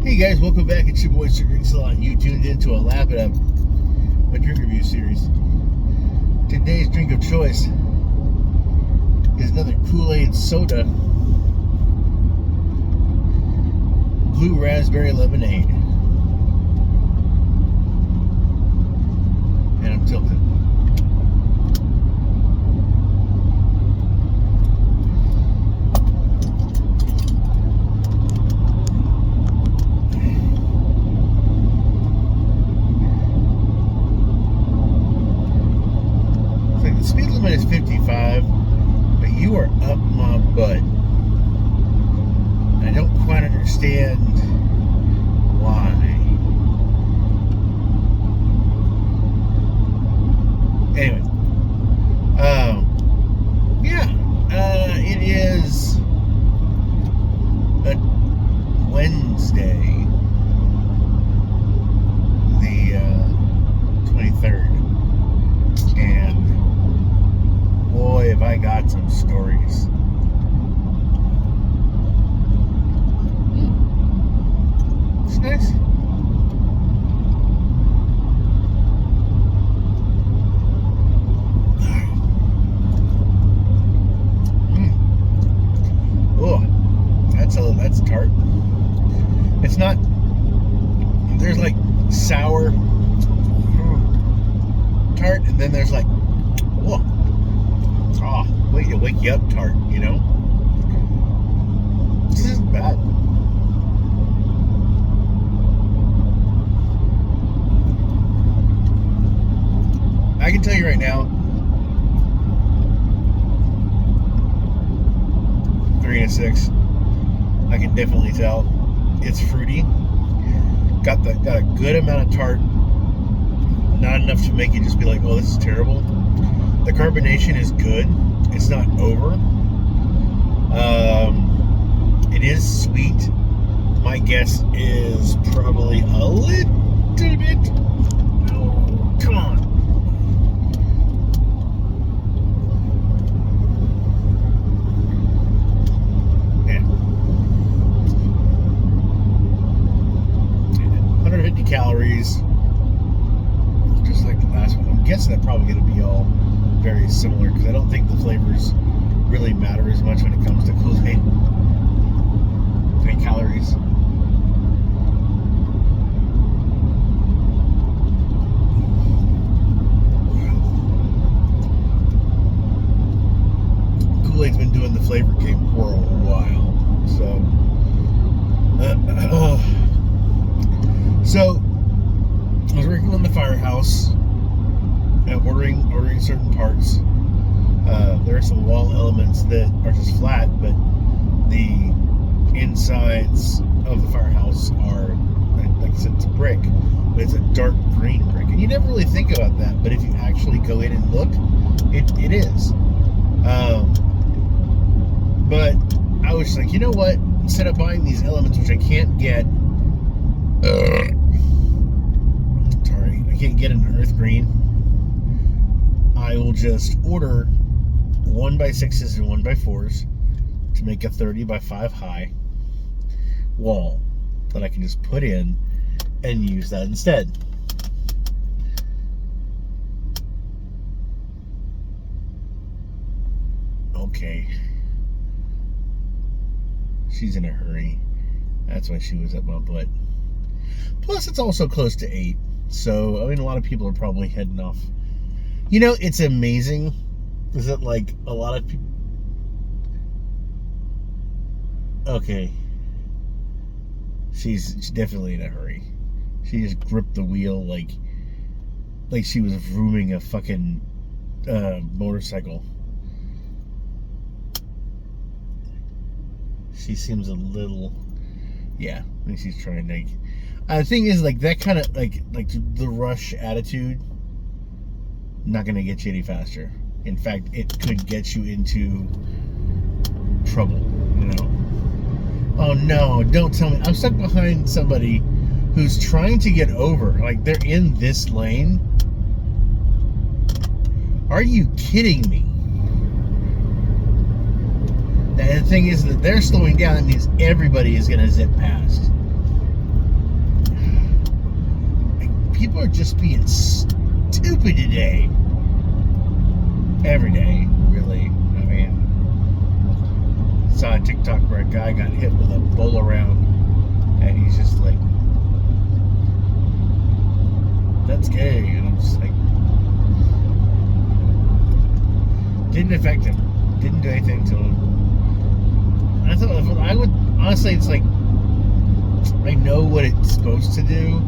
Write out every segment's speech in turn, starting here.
Hey guys, welcome back. It's your boy Sir Drink Salon. You tuned into a Lap It Up, a drink review series. Today's drink of choice is another Kool-Aid soda, blue raspberry lemonade. And I'm tilted. The speed limit is 55, but you are up my butt. I don't quite understand why. Anyway, it is a Wednesday, the 23rd, and boy, have I got some stories. It's nice. Oh, that's tart. It's not. There's like sour tart, and then there's like, whoa. Oh, wait to wake you up tart, you know? This isn't bad. I can tell you right now, 3 and a 6. I can definitely tell it's fruity. Got a good amount of tart. Not enough to make you just be like, oh, this is terrible. The carbonation is good. It's not over. It is sweet. My guess is probably a little bit. Oh, come on. Yeah. 150 calories. Just like the last one. I'm guessing they're probably going to be all very similar because I don't think the flavors really matter as much when it comes to Kool-Aid. 3 calories. Kool-Aid's been doing the flavor game for a while, so I was working on the firehouse and ordering certain parts. There are some wall elements that are just flat, but the insides of the firehouse are, like I said, it's a brick, but it's a dark green brick. And you never really think about that, but if you actually go in and look, it is. But I was like, you know what? Instead of buying these elements, which I can't get, I can't get an earth green, I will just order 1x6s and 1x4s to make a 30x5 high wall that I can just put in and use that instead. Okay. She's in a hurry. That's why she was up my butt. Plus, it's also close to 8. So, I mean, a lot of people are probably heading off. You know, it's amazing. Is that like a lot of people? Okay. She's definitely in a hurry. She just gripped the wheel like she was vrooming a fucking motorcycle. She seems a little, yeah. I think she's trying to. The thing is, like that kind of like the rush attitude. Not going to get you any faster. In fact, it could get you into trouble, you know? Oh no, don't tell me. I'm stuck behind somebody who's trying to get over. Like, they're in this lane. Are you kidding me? And the thing is that they're slowing down. That means everybody is going to zip past. people are just being stupid today. Every day, really. I mean, saw a TikTok where a guy got hit with a bowl around, and he's just like, "That's gay," and I'm just like, didn't affect him, didn't do anything to him. I thought I would honestly, it's like I know what it's supposed to do,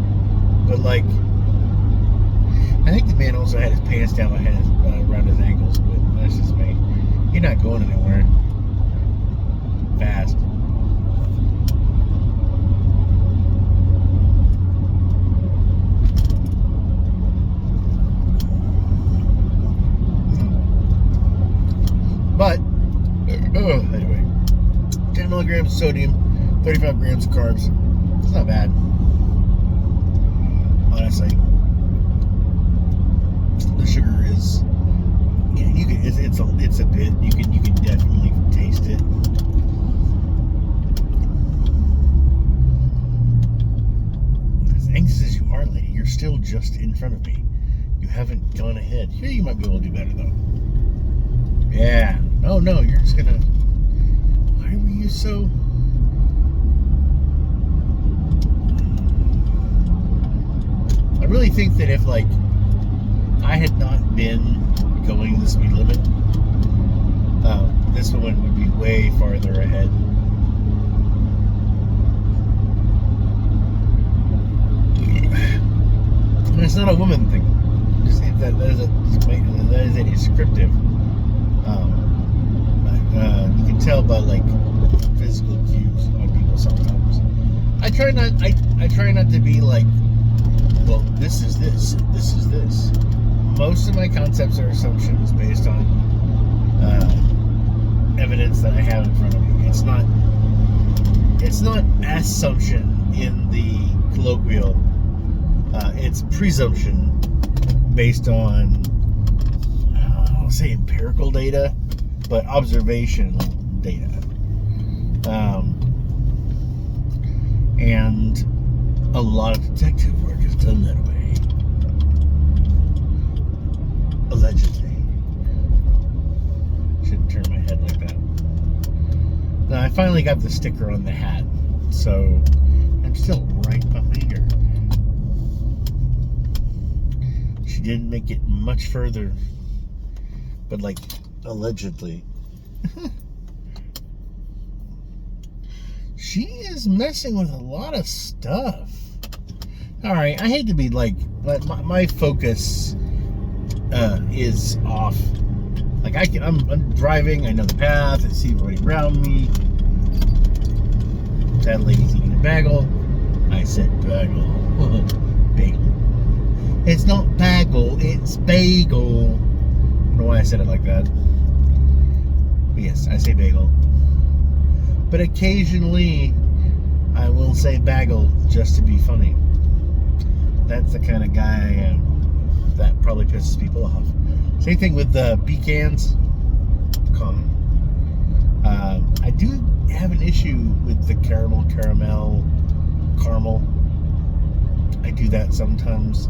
but like I think the man also had his pants down around his ankles, but that's just me. You're not going anywhere fast. But anyway, 10 milligrams of sodium, 35 grams of carbs. It's not bad, honestly. The sugar is, yeah, you can. It's a bit. You can definitely taste it. As anxious as you are, lady, you're still just in front of me. You haven't gone ahead. Here, you might be able to do better though. Yeah. Oh no, you're just gonna. Why were you so? I really think that if like I had not been going the speed limit, this one would be way farther ahead. And it's not a woman thing. That is a descriptive. You can tell by like physical cues on people sometimes. I try not to be like, well, this is this is this. Most of my concepts are assumptions based on evidence that I have in front of me. It's not assumption in the colloquial. It's presumption based on, I don't say empirical data, but observational data. And a lot of detective work is done that way. Allegedly. Shouldn't turn my head like that. Now, I finally got the sticker on the hat, so I'm still right behind her. She didn't make it much further, but like, allegedly. She is messing with a lot of stuff. Alright, I hate to be like, but my focus is off. Like I'm driving, I know the path, I see everybody around me. That lady's eating a bagel. I said bagel. Bagel. It's not bagel, it's bagel. I don't know why I said it like that. But yes, I say bagel. But occasionally, I will say bagel just to be funny. That's the kind of guy I am. That probably pisses people off. Same thing with the pecans. Calm. I do have an issue with the caramel. I do that sometimes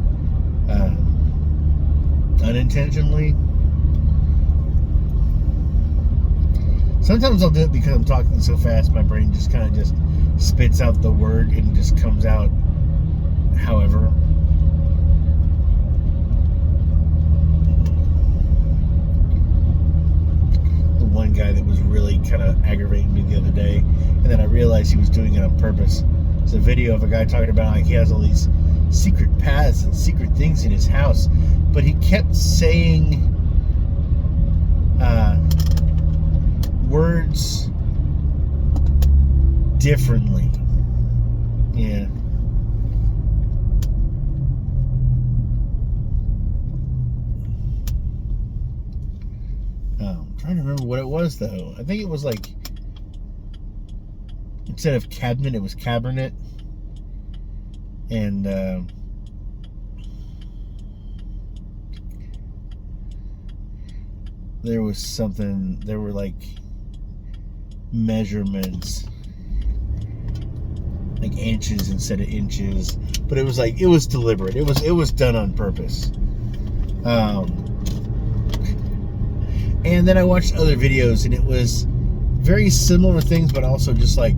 unintentionally. Sometimes I'll do it because I'm talking so fast, my brain just kind of just spits out the word and just comes out however. The one guy that was really kind of aggravating me the other day, and then I realized he was doing it on purpose. It's a video of a guy talking about like he has all these secret paths and secret things in his house, but he kept saying words differently. Yeah. I'm trying to remember what it was though. I think it was like, instead of cabinet, it was cabernet. And there was something, there were like measurements. like inches instead of inches, but it was like, it was deliberate. It was done on purpose. And then I watched other videos, and it was very similar things, but also just like,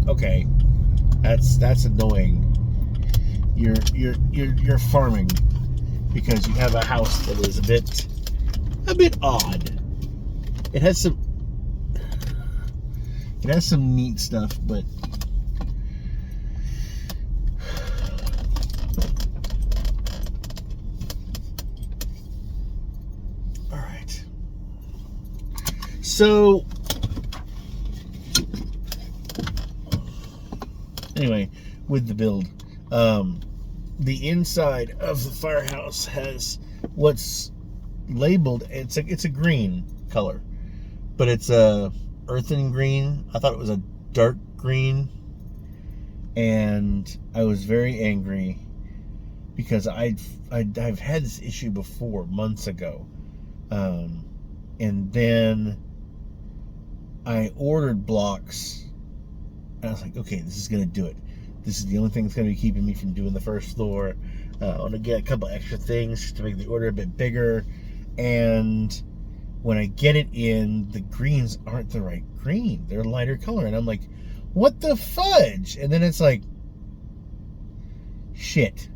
okay, that's annoying. You're farming because you have a house that is a bit odd. It has some neat stuff, but all right. So anyway, with the build, the inside of the firehouse has what's labeled, it's a green color, but it's a earthen green. I thought it was a dark green, and I was very angry because I've had this issue before months ago, and then I ordered blocks, and I was like, okay, this is gonna do it. This is the only thing that's going to be keeping me from doing the first floor. I want to get a couple extra things just to make the order a bit bigger. And when I get it in, the greens aren't the right green. They're a lighter color. And I'm like, what the fudge? And then it's like, shit.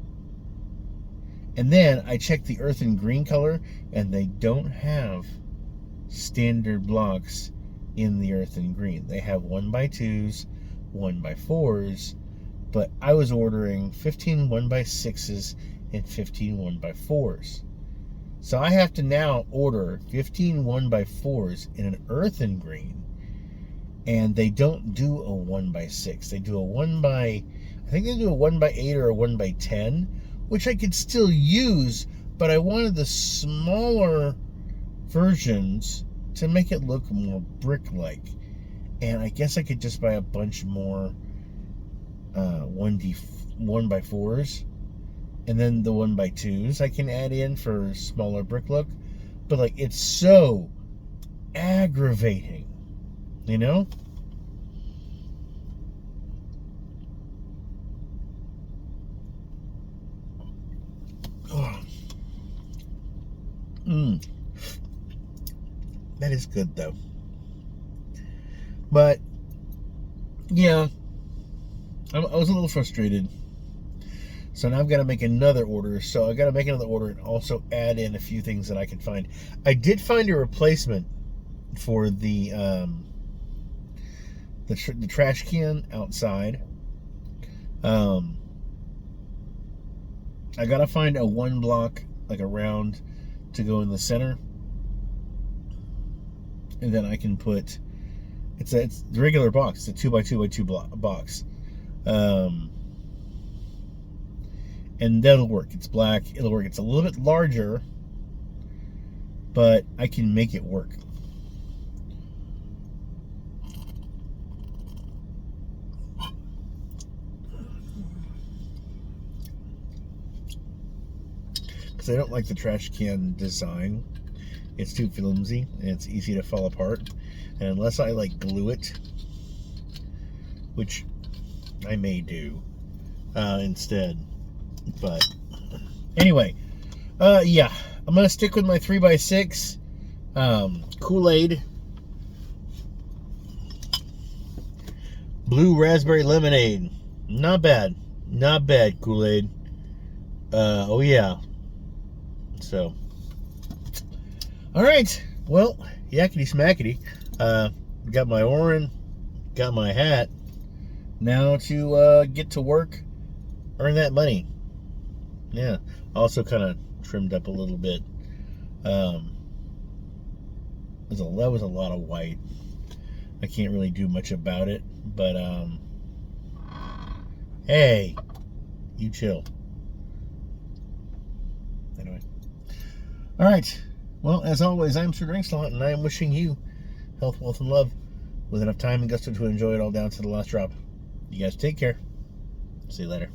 And then I check the earthen green color, and they don't have standard blocks in the earthen green. They have 1x2s, 1x4s, but I was ordering 15 1x6s and 15 1x4s. So I have to now order 15 1x4s in an earthen green, and they don't do a 1x6. They do I think they do a 1x8 or a 1x10, which I could still use, but I wanted the smaller versions to make it look more brick-like. And I guess I could just buy a bunch more 1x4s, and then the 1x2s I can add in for smaller brick look. But like, it's so aggravating, you know? Oh. That is good though. But yeah, I was a little frustrated. So now I've got to make another order. So I got to make another order and also add in a few things that I can find. I did find a replacement for the trash can outside. I got to find a 1 block, like a round, to go in the center. And then I can put, it's the regular box. It's a 2x2x2 box. And that'll work. It's black. It'll work. It's a little bit larger, but I can make it work. Because I don't like the trash can design. It's too flimsy and it's easy to fall apart. And unless I like glue it, which I may do instead. But anyway, yeah, I'm gonna stick with my 3x6 Kool-Aid blue raspberry lemonade. Not bad, Kool-Aid. Oh yeah. So, all right. Well, yakety smackety. Got my orange, got my hat. Now to get to work, earn that money. Yeah, also kind of trimmed up a little bit. That was a lot of white. I can't really do much about it, but hey, you chill. Anyway, all right. Well, as always, I'm Sir Drinkslot, and I am wishing you health, wealth, and love, with enough time and gusto to enjoy it all down to the last drop. You guys take care. See you later.